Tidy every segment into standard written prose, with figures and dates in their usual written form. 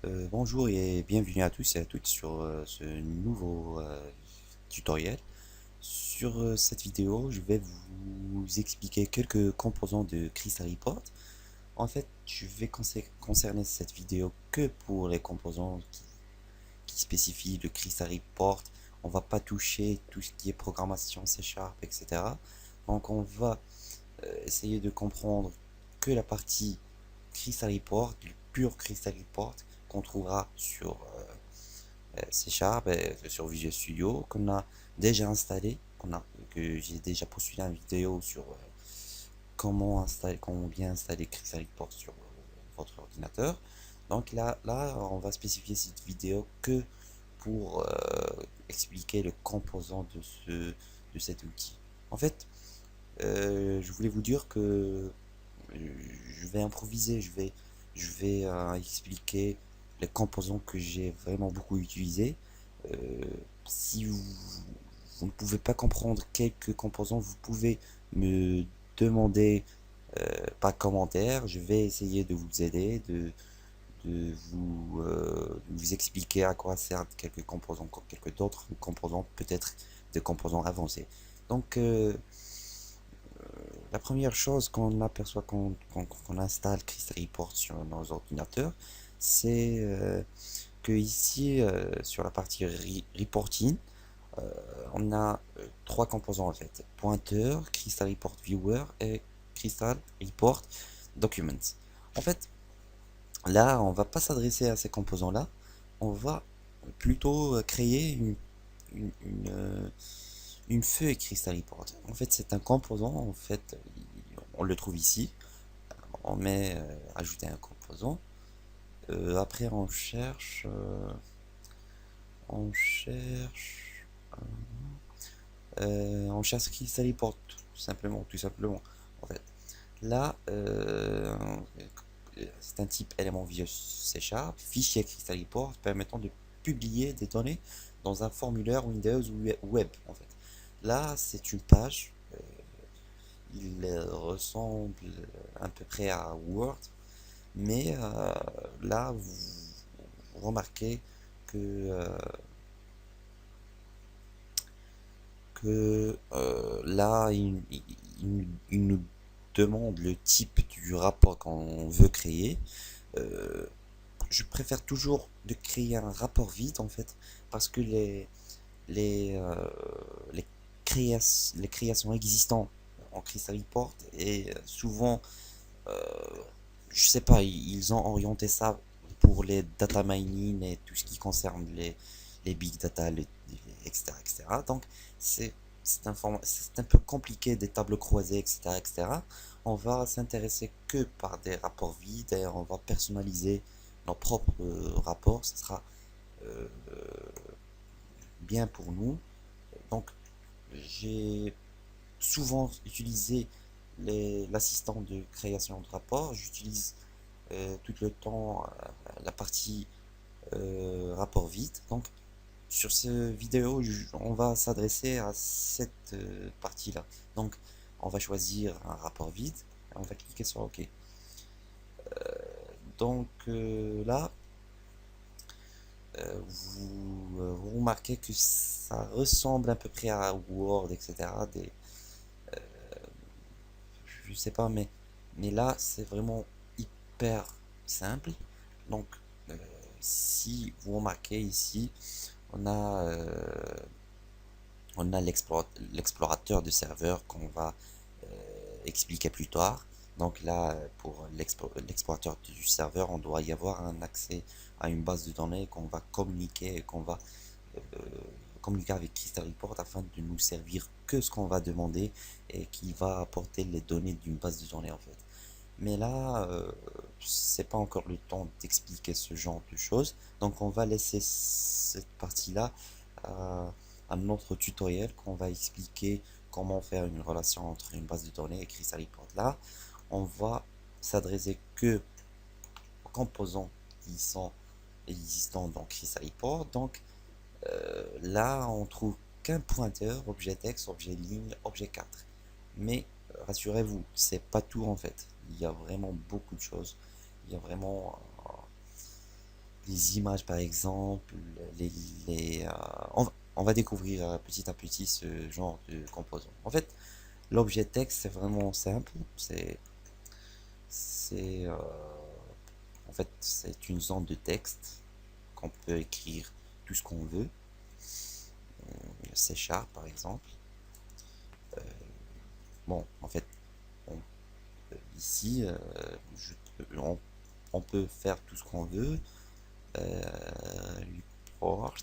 Bonjour et bienvenue à tous et à toutes sur ce nouveau tutoriel. Sur cette vidéo, je vais vous expliquer quelques composants de Crystal Report. En fait, je vais concerner cette vidéo que pour les composants qui spécifient le Crystal Report. On va pas toucher tout ce qui est programmation C Sharp, etc. Donc on va essayer de comprendre que la partie Crystal Report, le pur Crystal Report qu'on trouvera sur C Sharp et sur Visual Studio, qu'on a déjà installé, que j'ai déjà postulé une vidéo sur comment bien installer Crystal Report sur votre ordinateur. Donc là, on va spécifier cette vidéo que pour expliquer le composant de cet outil. En fait, je voulais vous dire que je vais improviser, je vais expliquer les composants que j'ai vraiment beaucoup utilisés. Euh, si vous ne pouvez pas comprendre quelques composants, vous pouvez me demander par commentaire. Je vais essayer de vous aider, de vous expliquer à quoi servent quelques composants, quelques d'autres composants, peut-être des composants avancés. Donc, la première chose qu'on aperçoit quand installe Crystal Report sur nos ordinateurs, c'est que ici, sur la partie reporting, on a trois composants en fait. Pointeur, Crystal Report Viewer et Crystal Report Documents. En fait, là, on va pas s'adresser à ces composants-là. On va plutôt créer une feuille Crystal Report. En fait, c'est un composant. En fait, on le trouve ici. On met ajouter un composant. Après, on cherche Crystal Report, tout simplement. En fait, là, c'est un type élément Visual C Sharp, fichier Crystal Report permettant de publier des données dans un formulaire Windows ou web. En fait, là, c'est une page. Il ressemble à peu près à Word, mais là, vous remarquez que, là, il nous demande le type du rapport qu'on veut créer. Euh, je préfère toujours de créer un rapport vide en fait, parce que les, euh, les, les créations existantes en Crystal Report et souvent, euh, je sais pas, ils ont orienté ça pour les data mining et tout ce qui concerne les big data, etc., etc. Donc, c'est c'est un peu compliqué des tableaux croisés, etc., etc. On va s'intéresser que par des rapports vides et on va personnaliser nos propres rapports. Ce sera euh, bien pour nous. Donc, j'ai souvent utilisé l'assistant de création de rapports. J'utilise tout le temps la partie rapport vide. Donc, sur cette vidéo, on va s'adresser à cette partie-là. Donc, on va choisir un rapport vide et on va cliquer sur OK. Donc là, vous remarquez que ça ressemble à peu près à Word, etc. Je sais pas, mais là, c'est vraiment hyper simple. Donc, euh, si vous remarquez ici, on a, euh, on a l'explorateur de serveur qu'on va expliquer plus tard. Donc là, pour l'explorateur du serveur, on doit y avoir un accès à une base de données qu'on va communiquer et qu'on va euh, communiquer avec Crystal Report afin de nous servir que ce qu'on va demander et qui va apporter les données d'une base de données en fait. Mais là, c'est pas encore le temps d'expliquer ce genre de choses. Donc on va laisser cette partie-là à un autre tutoriel qu'on va expliquer comment faire une relation entre une base de données et Crystal Report. Là, on va s'adresser que aux composants qui sont existants dans Crystal Report. Donc là, on trouve qu'un pointeur, objet texte, objet ligne, objet 4. Mais rassurez-vous, c'est pas tout en fait. Il y a vraiment beaucoup de choses. Il y a vraiment les images par exemple, les, on va découvrir petit à petit ce genre de composants. En fait, l'objet texte c'est vraiment simple, c'est en fait c'est une zone de texte qu'on peut écrire tout ce qu'on veut, C# par exemple. Bon, en fait, on, ici, on peut faire tout ce qu'on veut. Report.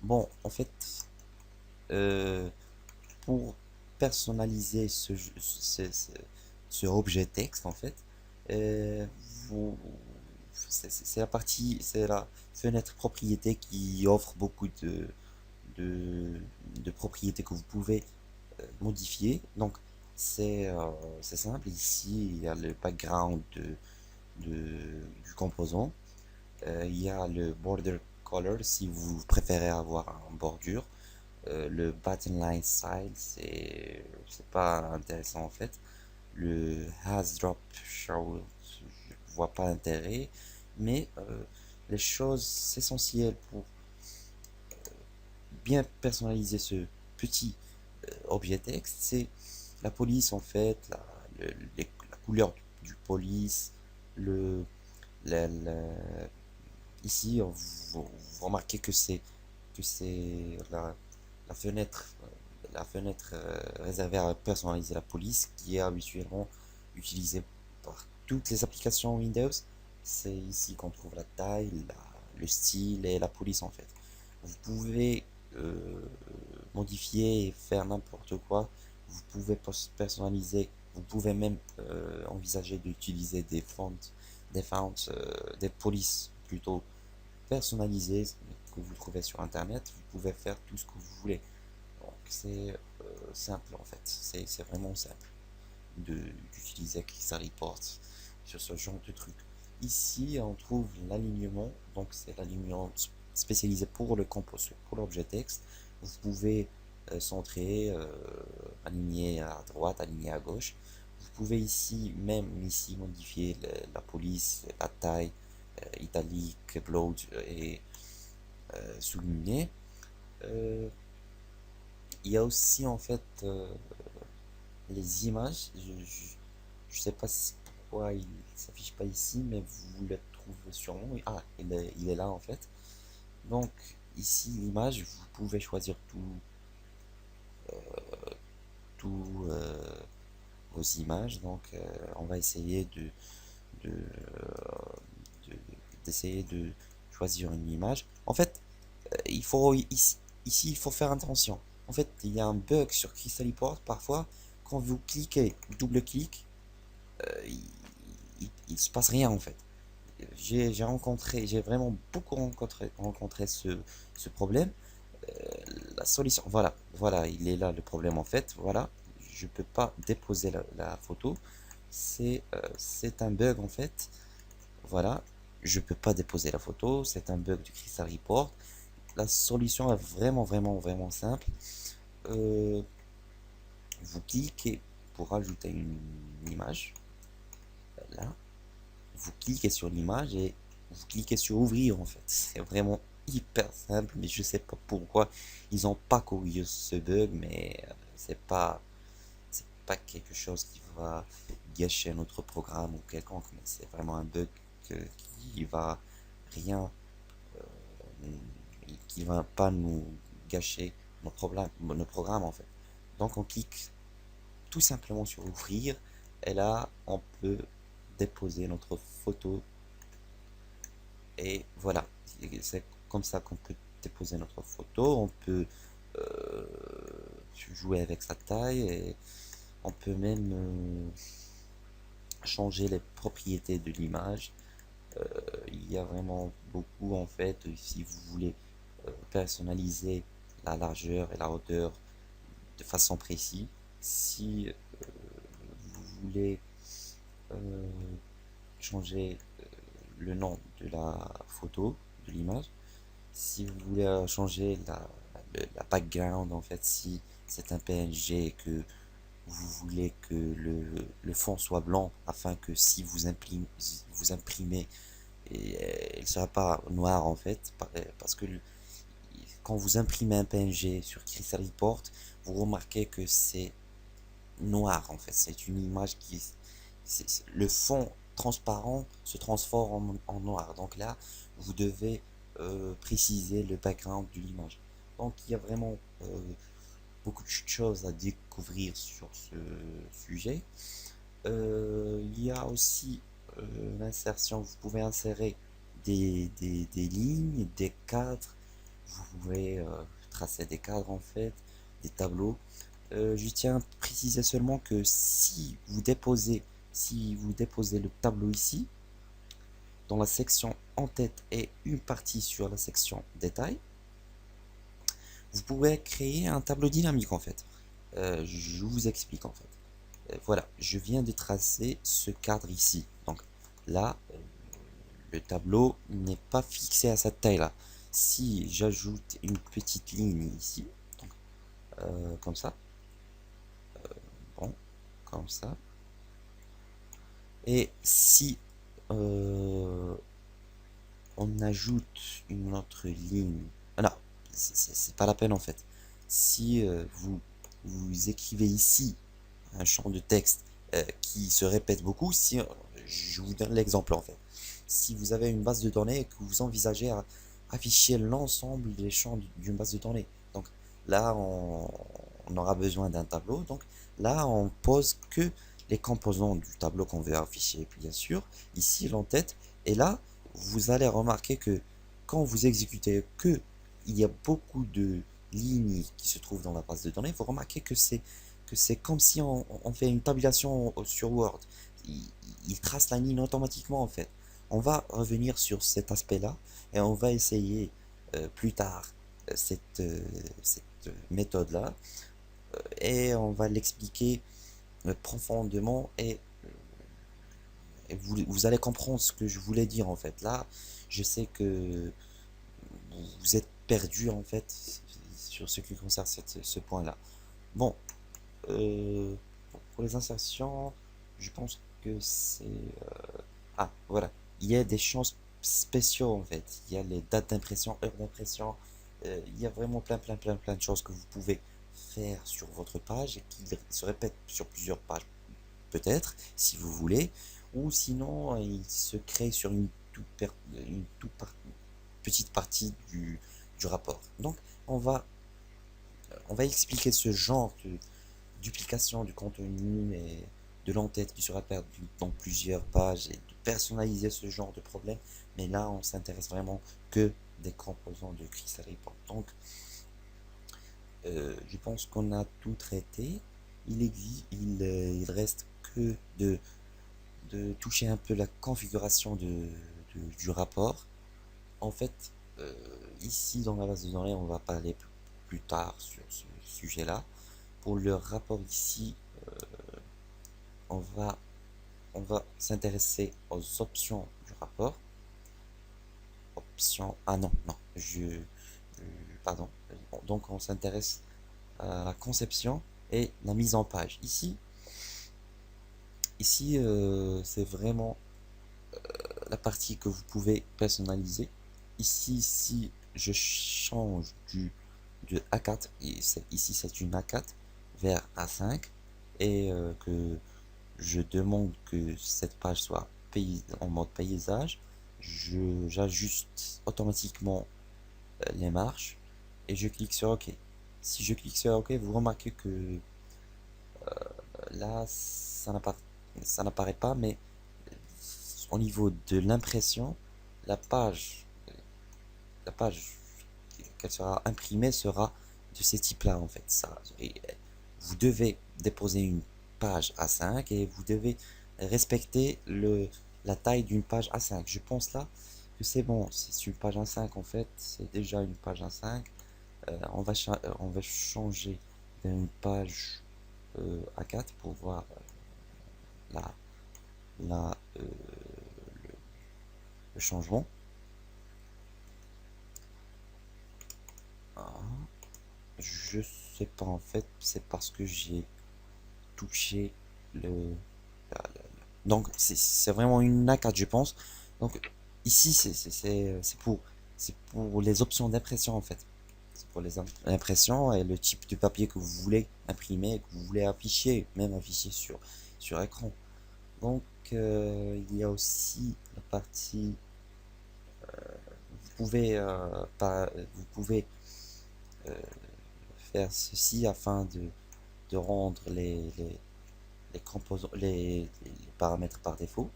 Bon, en fait, euh, pour personnaliser ce objet texte, en fait, euh, vous, c'est la partie, c'est la fenêtre propriété qui offre beaucoup de, de propriétés que vous pouvez modifier. Donc, c'est simple. Ici, il y a le background du composant. Il y a le border color si vous préférez avoir un bordure. Le button line style, c'est pas intéressant en fait. Le has drop show, je vois pas l'intérêt. Mais les choses essentielles pour bien personnaliser ce petit objet texte, c'est la police en fait, la couleur du police, le, ici vous remarquez que c'est la fenêtre réservée à personnaliser la police qui est habituellement utilisée par toutes les applications Windows. C'est ici qu'on trouve la taille, le style et la police en fait. Vous pouvez modifier et faire n'importe quoi. Vous pouvez personnaliser. Vous pouvez même envisager d'utiliser des fonts, des polices plutôt personnalisées que vous trouvez sur internet. Vous pouvez faire tout ce que vous voulez. Donc c'est simple en fait. C'est vraiment simple d'utiliser Crystal Report sur ce genre de truc. Ici, on trouve l'alignement. Donc c'est l'alignement spécialisé pour le composé, pour l'objet texte. Vous pouvez centrer, aligner à droite, aligner à gauche. Vous pouvez ici, même ici, modifier la police, la taille, italique, bloat et souligner. Euh, il y a aussi en fait les images. Je sais pas pourquoi il s'affiche pas ici, mais vous le trouvez sûrement. Ah, il est là en fait. Donc ici l'image, vous pouvez choisir tout vos images. Donc on va essayer de, de- d'essayer de choisir une image. En fait, il faut ici il faut faire attention. En fait, il y a un bug sur Crystal Report parfois quand vous cliquez, double-clic, il se passe rien en fait. J'ai vraiment beaucoup rencontré ce problème. La solution, voilà, il est là le problème en fait. Voilà, je peux pas déposer la photo. C'est un bug en fait. Voilà, je peux pas déposer la photo. C'est un bug du Crystal Report. La solution est vraiment simple. Euh, vous cliquez pour ajouter une image. Là, vous cliquez sur l'image et vous cliquez sur ouvrir en fait. C'est vraiment hyper simple, mais je sais pas pourquoi ils ont pas corrigé ce bug, mais c'est pas quelque chose qui va gâcher notre programme ou quelconque, mais c'est vraiment un bug qui va rien, qui va pas nous gâcher nos programmes en fait. Donc on clique tout simplement sur ouvrir et là on peut déposer notre photo. Et voilà, c'est comme ça qu'on peut déposer notre photo. On peut euh, jouer avec sa taille et on peut même changer les propriétés de l'image. Il y a vraiment beaucoup en fait. Si vous voulez personnaliser la largeur et la hauteur de façon précise, si vous voulez euh, changer le nom de la photo, de l'image, si vous voulez changer la background en fait, si c'est un PNG et que vous voulez que le fond soit blanc afin que si vous imprimez et elle sera pas noire en fait, parce que quand vous imprimez un PNG sur Crystal Report, vous remarquez que c'est noir en fait. C'est une image qui, le fond transparent se transforme en noir. Donc là, vous devez préciser le background de l'image. Donc il y a vraiment beaucoup de choses à découvrir sur ce sujet. Il y a aussi l'insertion. Vous pouvez insérer des lignes, des cadres. Vous pouvez tracer des cadres en fait, des tableaux. Je tiens à préciser seulement que si vous déposez le tableau ici, dans la section en tête et une partie sur la section détail, vous pouvez créer un tableau dynamique en fait. Je vous explique en fait. Voilà, je viens de tracer ce cadre ici. Donc là, le tableau n'est pas fixé à cette taille-là. Si j'ajoute une petite ligne ici, donc, comme ça, bon, comme ça, et si on ajoute une autre ligne, ah non, c'est pas la peine en fait. Si vous écrivez ici un champ de texte qui se répète beaucoup, si je vous donne l'exemple en fait. Si vous avez une base de données et que vous envisagez à afficher l'ensemble des champs d'une base de données, donc là on aura besoin d'un tableau. Donc là on pose que les composants du tableau qu'on veut afficher, bien sûr, ici l'entête. Et là vous allez remarquer que quand vous exécutez que il y a beaucoup de lignes qui se trouvent dans la base de données, vous remarquez que c'est comme si on fait une tabulation sur Word. Il, il trace la ligne automatiquement en fait. On va revenir sur cet aspect-là et on va essayer plus tard cette méthode-là et on va l'expliquer profondément et vous allez comprendre ce que je voulais dire en fait. Là, je sais que vous êtes perdu en fait sur ce qui concerne ce point-là. Bon, pour les insertions, je pense que c'est... Ah, voilà. Il y a des champs spéciaux en fait. Il y a les dates d'impression, heures d'impression. Il y a vraiment plein de choses que vous pouvez faire sur votre page et qui se répètent sur plusieurs pages peut-être, si vous voulez. Ou sinon, il se crée sur une toute petite partie du rapport. Donc, on va, on va expliquer ce genre de duplication du contenu et de l'entête qui sera perdu dans plusieurs pages et de personnaliser ce genre de problème. Mais là, on s'intéresse vraiment que des composants de Crystal Report. Donc, je pense qu'on a tout traité. Il reste que de toucher un peu la configuration du rapport. En fait, ici dans la base de données, on va parler plus tard sur ce sujet-là. Pour le rapport ici, on va, on va s'intéresser aux options du rapport. Options, ah non, non, pardon. Bon, donc on s'intéresse à la conception et la mise en page. Ici c'est vraiment la partie que vous pouvez personnaliser. Ici, si je change de A4, ici c'est une A4 vers A5 et que je demande que cette page soit en mode paysage, j'ajuste automatiquement les marches et je clique sur OK. Si je clique sur OK, vous remarquez que là, ça n'apparaît pas, mais au niveau de l'impression, la page, la page qu'elle sera imprimée sera de ce type-là en fait. Vous devez déposer une page A5 et vous devez respecter la taille d'une page A5. Je pense là que c'est bon, c'est une page A5 en fait, c'est déjà une page A5. On va changer d'une page A4 pour voir la, la, le changement. Ah, je sais pas en fait, c'est parce que j'ai touché le... donc c'est vraiment une A4 je pense. Donc Ici, c'est pour les options d'impression en fait. C'est pour les impressions et le type de papier que vous voulez imprimer, que vous voulez afficher, même afficher sur écran. Donc, il y a aussi la partie, vous pouvez euh, faire ceci afin de rendre les composants, les paramètres par défaut.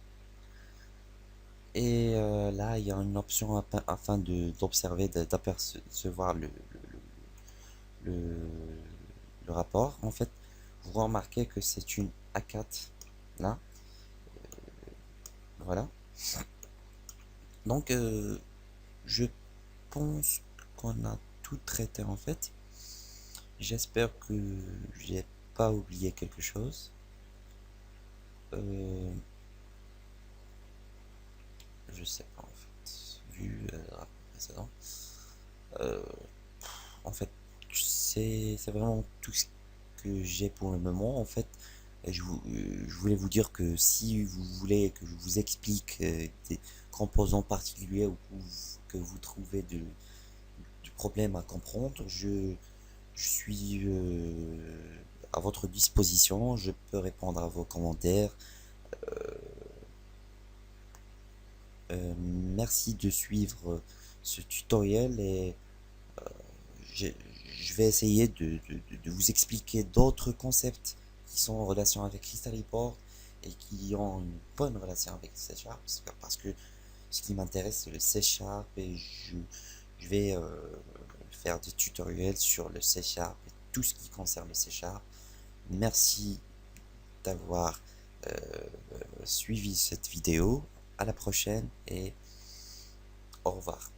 Et là, il y a une option afin d'observer, d'apercevoir le, le rapport. En fait, vous remarquez que c'est une A4 là, voilà. Donc, je pense qu'on a tout traité en fait. J'espère que j'ai pas oublié quelque chose. Euh, je sais pas en fait, vu le rapport précédent. Euh, En fait, c'est vraiment tout ce que j'ai pour le moment. En fait, je voulais vous dire que si vous voulez que je vous explique des composants particuliers ou que vous trouvez du problème à comprendre, je suis à votre disposition. Je peux répondre à vos commentaires. Merci de suivre ce tutoriel et je, je vais essayer de vous expliquer d'autres concepts qui sont en relation avec Crystal Report et qui ont une bonne relation avec C Sharp parce que ce qui m'intéresse c'est le C Sharp et je vais faire des tutoriels sur le C Sharp et tout ce qui concerne le C Sharp. Merci d'avoir euh, suivi cette vidéo. À la prochaine et au revoir.